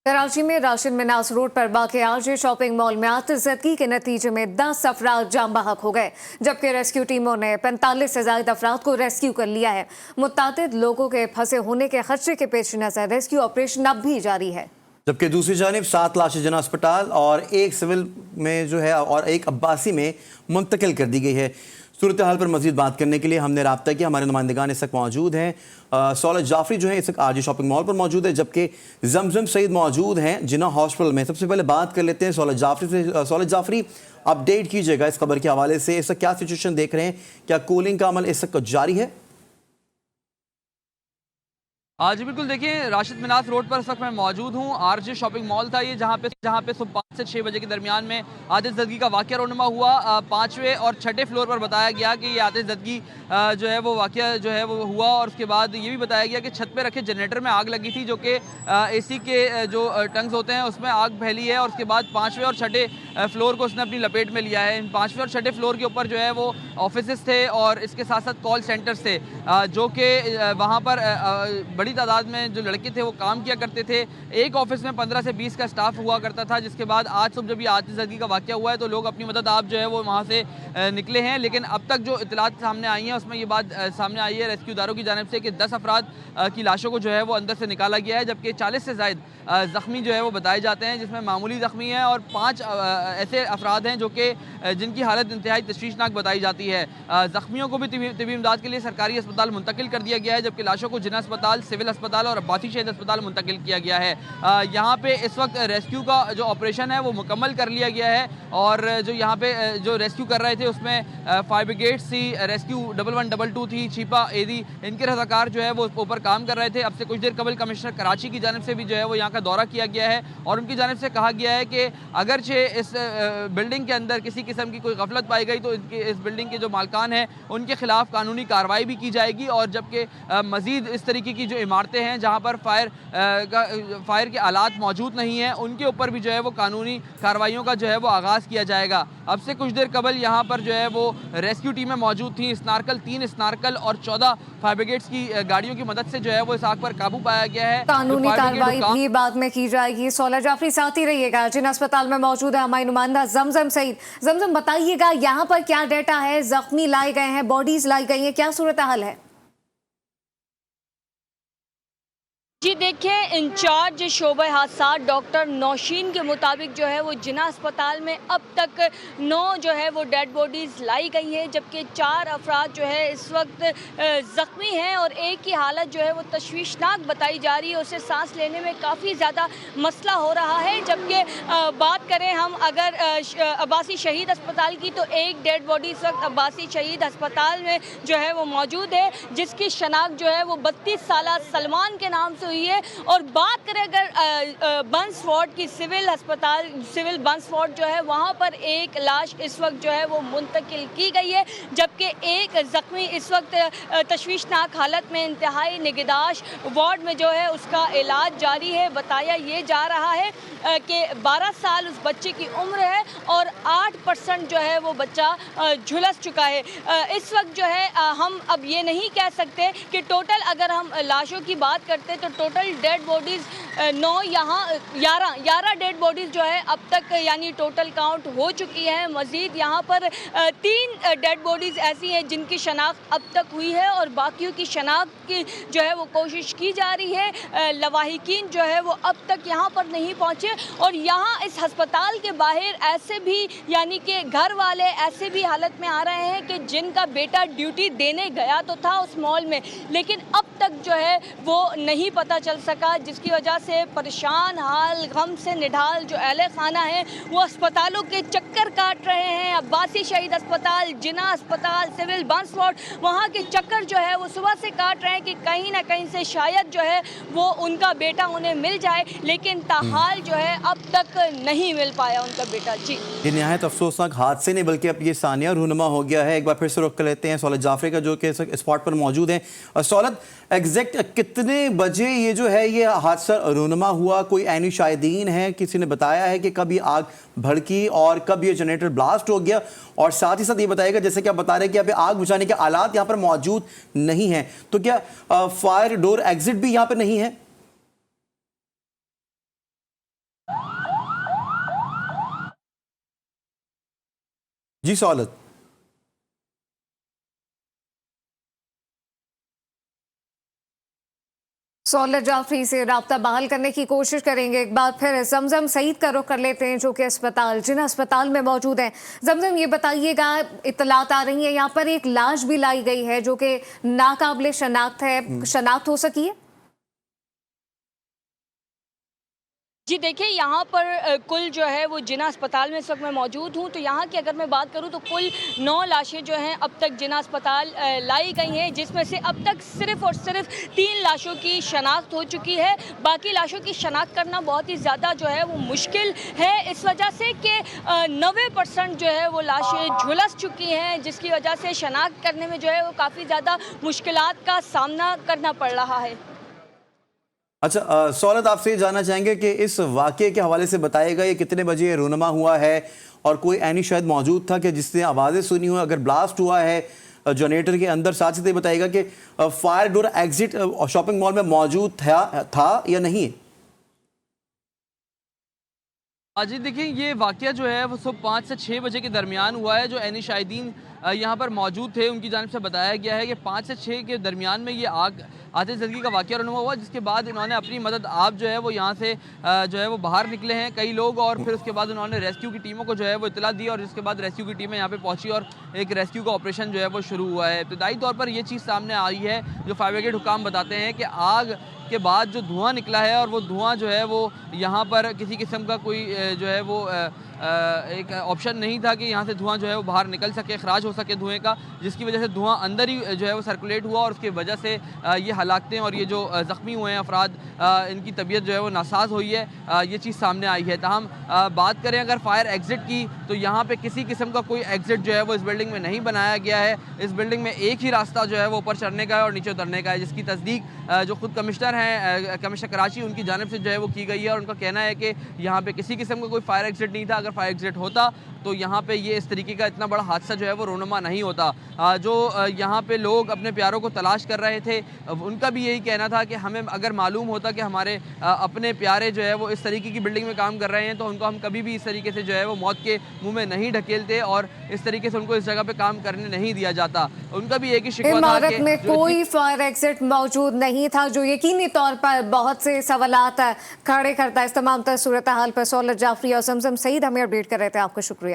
कराची में राशिद मिनास रोड पर वाक़ आरजे शॉपिंग मॉल में आतिशज़दगी के नतीजे में 10 अफराद जाम बहक हो गए, जबकि रेस्क्यू टीमों ने 45 से ज़ायद अफराद को रेस्क्यू कर लिया है। मुतअद्दिद लोगों के फंसे होने के खदशे के पेश नज़र रेस्क्यू ऑपरेशन अब भी जारी है। जबकि दूसरी जानिब 7 लाशें जना अस्पताल और एक सिविल में जो है और एक अब्बासी में मुंतकिल कर दी गई है। सूरत हाल पर मजीद बात करने के लिए हमने रब्ता किया। हमारे नुमाइंदगान इस वक्त मौजूद हैं। सौलत जाफरी जो है इस वक्त आरजे शॉपिंग मॉल पर मौजूद है, जबकि जमजम सईद मौजूद हैं जिन्ना हॉस्पिटल में। सबसे पहले बात कर लेते हैं सौलत जाफरी से। सौलत जाफरी, अपडेट कीजिएगा इस खबर के हवाले से। इस वक्त क्या सिचुएशन देख रहे हैं? क्या कूलिंग का अमल इस वक्त जारी है? जी बिल्कुल, देखिए राशिद मिनास रोड पर इस वक्त मैं मौजूद हूँ। आरजे शॉपिंग मॉल था ये, जहाँ पे सुबह 5 से 6 बजे के दरमियान में आतिशज़दगी का वाक़या रोनुमा हुआ। 5वें और 6ठे फ्लोर पर बताया गया कि ये आतिशज़दगी जो है वो वाक़या जो है वो हुआ, और उसके बाद ये भी बताया गया कि छत पे रखे जनरेटर में आग लगी थी, जो कि AC के जो टंक्स होते हैं उसमें आग फैली है, और उसके बाद 5वें और 6ठे फ्लोर को उसने अपनी लपेट में लिया है। इन 5वें और 6ठे फ्लोर के ऊपर जो है वो ऑफिस थे और इसके साथ साथ कॉल सेंटर्स थे, जो कि वहाँ पर बड़ी तादाद में जो लड़के थे वो काम किया करते थे। एक ऑफिस में 15 से 20 का स्टाफ हुआ करता था, जिसके बाद आज सुबह जब ये आतिशज़दगी का वाक़या हुआ है तो लोग अपनी मदद आप जो है वो वहाँ से निकले हैं। लेकिन अब तक जो इतलात सामने आई हैं उसमें ये बात सामने आई है रेस्क्यूदारों की जानिब से कि 10 अफराद की लाशों को जो है वो अंदर से निकाला गया है, जबकि 40 से ज़ायद ज़ख्मी जो है वो बताए जाते हैं, जिसमें मामूली ज़ख्मी हैं और 5 ऐसे अफराद हैं जो कि जिनकी हालत इंतहाई तशवीशनाक बताई जाती है। ज़ख्मियों को भी तिबी इमदाद के लिए सरकारी अस्पताल मुंतकिल कर दिया गया है, जबकि लाशों को जिना अस्पताल, सिविल अस्पताल और अब्बासी शहीद अस्पताल मुंतकिल किया गया है। यहाँ पे इस वक्त रेस्क्यू का जो ऑपरेशन है वो मुकम्मल कर लिया गया है, और जो यहाँ पे जो रेस्क्यू कर रहे थे उसमें फायर ब्रिगेड सी, रेस्क्यू 1122 थी, छिपा एदी, इनके रज़ाकार जो है वो ऊपर काम कर रहे थे। अब से कुछ देर कबल कमिश्नर कराची की जानिब से भी जो है वो यहाँ का दौरा किया गया है, और उनकी जानिब से कहा गया है कि अगरचे इस बिल्डिंग के अंदर किसी किस्म की कोई गफलत पाई गई तो इस बिल्डिंग के जो मालकान हैं उनके खिलाफ कानूनी कार्रवाई भी की जाएगी, और जबकि मज़ीद इस तरीके की जो इमारतें हैं जहाँ पर फायर के आलात मौजूद नहीं हैं उनके ऊपर भी जो है वो कानूनी कार्रवाइयों का जो है वो आगाज़ किया जाएगा। अब से कुछ देर कबल यहाँ पर जो है वो रेस्क्यू टीमें मौजूद थी। स्नार्कल 3 स्नार्कल और 14 फायर ब्रिगेड्स की गाड़ियों की मदद से जो है वो इस आग पर काबू पाया गया है। कानूनी कार्रवाई भी बाद में की जाएगी। सौलत जाफरी साथ ही रहिएगा। जिन अस्पताल में मौजूद है हमारी नुमाइंदा जमजम सईद। जमजम, बताइएगा यहाँ पर क्या डेटा है? जख्मी लाए गए हैं, बॉडीज लाई गई हैं, क्या सूरत हाल है? जी देखिए, इंचार्ज शोबे हादसा डॉक्टर नौशीन के मुताबिक जो है वो जिना अस्पताल में अब तक 9 जो है वो डेड बॉडीज़ लाई गई है, जबकि 4 अफराद जो है इस वक्त ज़ख्मी हैं और एक की हालत जो है वो तशवीशनाक बताई जा रही है। उसे सांस लेने में काफ़ी ज़्यादा मसला हो रहा है। जबकि बात करें हम अगर अब्बासी शहीद अस्पताल की, तो एक डेड बॉडी इस वक्त अब्बासी शहीद अस्पताल में जो है वो मौजूद है, जिसकी शनाख्त जो है वो 32 साला सलमान के नाम से हुई है। और बात करें अगर बंस वार्ड की, सिविल बंस वार्ड जो है वहाँ पर एक लाश इस वक्त जो है वो मुंतकिल की गई है, जबकि एक ज़ख्मी इस वक्त तशवीशनाक हालत में इंतहाई निगहदाश्त वार्ड में जो है उसका इलाज जारी है। बताया ये जा रहा है कि 12 साल उस बच्चे की उम्र है और 8% जो है वो बच्चा झुलस चुका है। इस वक्त जो है हम अब ये नहीं कह सकते कि टोटल, अगर हम लाशों की बात करते तो टोटल डेड बॉडीज़ 9, यहाँ 11 डेड बॉडीज़ जो है अब तक यानी टोटल काउंट हो चुकी है। मज़ीद यहाँ पर 3 डेड बॉडीज़ ऐसी हैं जिनकी शनाख्त अब तक हुई है, और बाकियों की शनाख्त की जो है वो कोशिश की जा रही है। लवाहिकीन जो है वो अब तक यहाँ पर नहीं पहुँचे, और यहाँ इस हस्पताल के बाहर ऐसे भी यानी कि घर वाले ऐसे भी हालत में आ रहे हैं कि जिनका बेटा ड्यूटी देने गया तो था उस मॉल में, लेकिन अब तक जो है वो नहीं पता चल सका, जिसकी वजह से परेशान हाल, गम से निढाल जो अहले खाना है वो अस्पतालों के चक्कर काट रहे हैं। अब्बासी शहीद अस्पताल, जिना अस्पताल, सिविल बंस वार्ड, वहाँ के चक्कर जो है वो सुबह से काट रहे हैं कि कहीं ना कहीं से शायद जो है वो उनका बेटा उन्हें मिल जाए, लेकिन ताहाल जो है अब तक नहीं मिल पाया उनका बेटा। जी, ये निहायत अफसोसनाक हादसे नहीं बल्कि अब ये सानिया रूनुमा हो गया है। एक बार फिर से रुख कर लेते हैं सौलत जाफरी का, जो कि स्पॉट पर मौजूद हैं। और सौलत, एग्जैक्ट कितने बजे ये जो है ये हादसा रूनुमा हुआ? कोई ऐनी शाहिदीन है? किसी ने बताया है कि कब ये आग भड़की और कब ये जनरेटर ब्लास्ट हो गया? और साथ ही साथ ये बताएगा, जैसे कि आप बता रहे हैं कि अभी आग बुझाने के आलात यहाँ पर मौजूद नहीं हैं, तो क्या फायर डोर एग्जिट भी यहाँ पर नहीं है? जी सहूलत। सहूलत जाफरी से राब्ता बहाल करने की कोशिश करेंगे। एक बार फिर जमजम सईद का रुख कर लेते हैं, जो कि जिना अस्पताल में मौजूद है। जमजम, ये बताइएगा, इत्तलात आ रही है यहाँ पर एक लाश भी लाई गई है जो कि नाकाबिले शनाख्त है, शनाख्त हो सकी है? जी देखिए, यहाँ पर कुल जो है वो जिना अस्पताल में इस वक्त मैं मौजूद हूँ। तो यहाँ की अगर मैं बात करूँ तो कुल 9 लाशें जो हैं अब तक जिना अस्पताल लाई गई हैं, जिसमें से अब तक सिर्फ और सिर्फ 3 लाशों की शनाख्त हो चुकी है। बाकी लाशों की शनाख्त करना बहुत ही ज़्यादा जो है वो मुश्किल है, इस वजह से कि 90% जो है वो लाशें झुलस चुकी हैं, जिसकी वजह से शनाख्त करने में जो है वो काफ़ी ज़्यादा मुश्किलात का सामना करना पड़ रहा है। अच्छा सहूलत, आपसे ये जानना चाहेंगे कि इस वाक़े के हवाले से बताएगा ये कितने बजे ये रूनमा हुआ है और कोई ऐनी शायद मौजूद था कि जिसने आवाज़ें सुनी हो, अगर ब्लास्ट हुआ है जनरेटर के अंदर, साथ ही बताएगा कि fire door exit shopping mall में मौजूद था या नहीं? जी देखिए, ये वाक़या जो है वो सुबह 5 से 6 बजे के दरमियान हुआ है। जो ऐनी शाहिदीन यहाँ पर मौजूद थे, उनकी जानिब से बताया गया है कि 5 से 6 के दरमियान में ये आग आतिशज़दगी का वाक़या रूनुमा हुआ, जिसके बाद इन्होंने अपनी मदद आप जो है वो यहाँ से जो है वो बाहर निकले हैं कई लोग, और फिर उसके बाद उन्होंने रेस्क्यू की टीमों को जो है वो इत्तला दी, और जिसके बाद रेस्क्यू की टीमें यहाँ पे पहुँची और एक रेस्क्यू का ऑपरेशन जो है वो शुरू हुआ है। इब्तदाई तौर पर ये चीज़ सामने आई है, जो फायर ब्रिगेड हुकाम बताते हैं कि आग के बाद जो धुआं निकला है, और वो धुआं जो है वो यहाँ पर किसी किस्म का कोई जो है वो एक ऑप्शन नहीं था कि यहाँ से धुआं जो है वो बाहर निकल सके, खराज हो सके धुएं का, जिसकी वजह से धुआं अंदर ही जो है वो सर्कुलेट हुआ, और उसकी वजह से ये हलाकतें और ये जो ज़ख्मी हुए हैं अफराद, इनकी तबीयत जो है वो नासाज हुई है, ये चीज़ सामने आई है। ताहम बात करें अगर फायर एग्ज़िट की, तो यहाँ पे किसी किस्म का कोई एग्ज़िट जो है वो इस बिल्डिंग में नहीं बनाया गया है। इस बिल्डिंग में एक ही रास्ता जो है वो ऊपर चढ़ने का है और नीचे उतरने का है, जिसकी तस्दीक जो खुद कमिश्नर हैं, कमिश्नर कराची, उनकी जानिब से जो है वो की गई है, और उनका कहना है कि यहाँ पे किसी किस्म का कोई फायर एग्ज़िट नहीं था। अगर फायर एग्ज़िट होता तो यहाँ पे ये इस तरीके का इतना बड़ा हादसा जो है वो रोनुमा नहीं होता। जो यहाँ पे लोग अपने प्यारों को तलाश कर रहे थे, उनका भी यही कहना था कि हमें अगर मालूम होता कि हमारे अपने प्यारे जो है वो इस तरीके की बिल्डिंग में काम कर रहे हैं, तो उनको हम कभी भी इस तरीके से जो है वो मौत के मुंह में नहीं ढकेलते, और इस तरीके से उनको इस जगह पे काम करने नहीं दिया जाता। उनका भी एक ही शिकवा था इमारत में कोई फायर एग्जिट मौजूद नहीं था, जो यकीनी तौर पर बहुत से सवालात खड़े करता है। इस तमाम सूरत हाल पर सहूलत जाफरी और जमजम सईद हमें अपडेट कर रहे थे। आपका शुक्रिया।